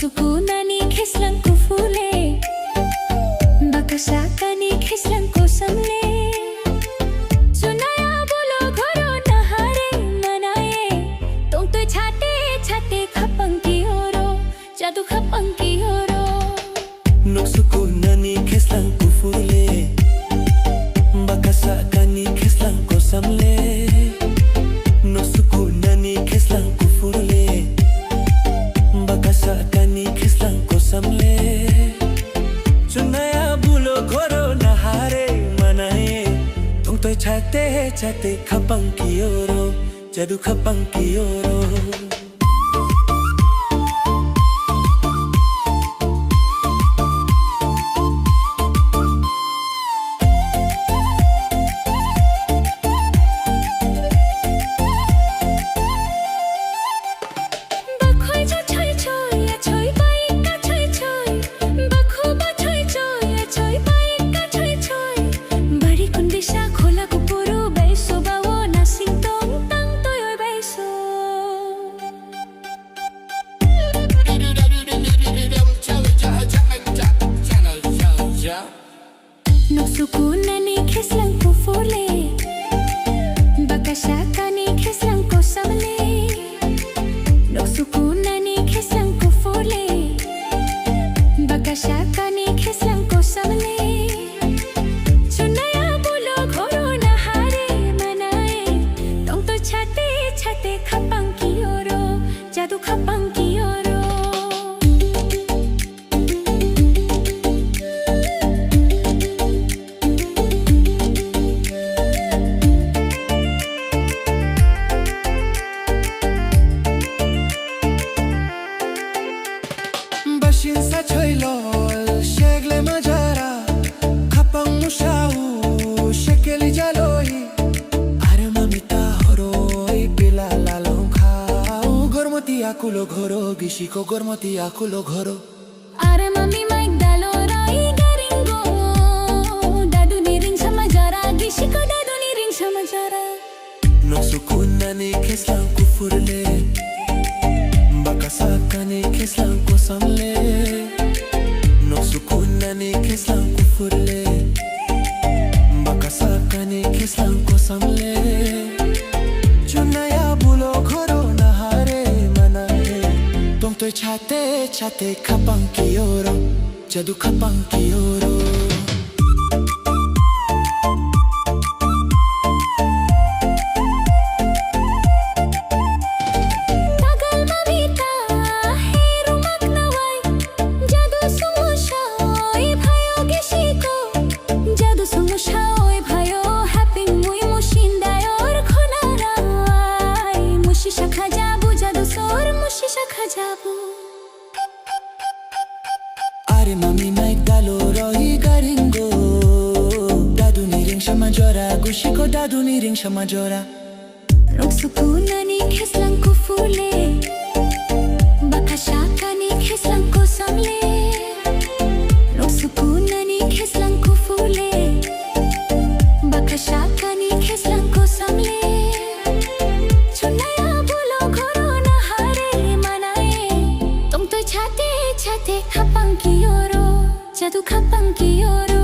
Noksukunani kislang kufule Bakasakani kislang kosamle Sunaya bolo ghoro nahare manaye Tong to chate chate khapang ki oro Jadu khapang ki oro Noksukunani kislang kufule Bakasakani kislang kosamle Noksukunani kislang kufule Bakasakani kislang kosamle Sunaya bulo ghoro nahare manaye Tong toy chate chate khapang ki oro Jadu khapang ki oro Noksukunani kislang kufule Bakasakani kislang kosamle Noksukunani kislang kufule Bakasakani kislang kosamle Sunaya bulo ghoro nahare manaye Tong to chate chate khapang ki oro Jadu khapang ki oro Bashinsa choilol shegle majara khapang mushau shekeli jaloi are mamita horoi pila lalong khau gormoti akulo ghoro gishiko gormoti akulo ghoro Are mami maik dalo rai garingo Dadu ni ring sama jara gishiko dadu ni ring sama jara Noksukunani kislang kufurle Bakasakani kislang kosamle Noksukunani kislang kufurle Bakasakani kislang kosamle Chunaya bulo ghoro nahare manaye Tong toy chate chate khapang ki oro Jadu khapang ki oro Are mami naik dalo roi garingo Dadu ni ring sama jora gushiko dadu ni ring sama jora Noksukunani kislang kufule Bakasakani kislang kosamle Noksukunani kislang kufule Bakasakani kislang kosamle Sunaya bulo ghoro nahare manaye Tong to chate chate khapang ki oro Jadu khapang ki oro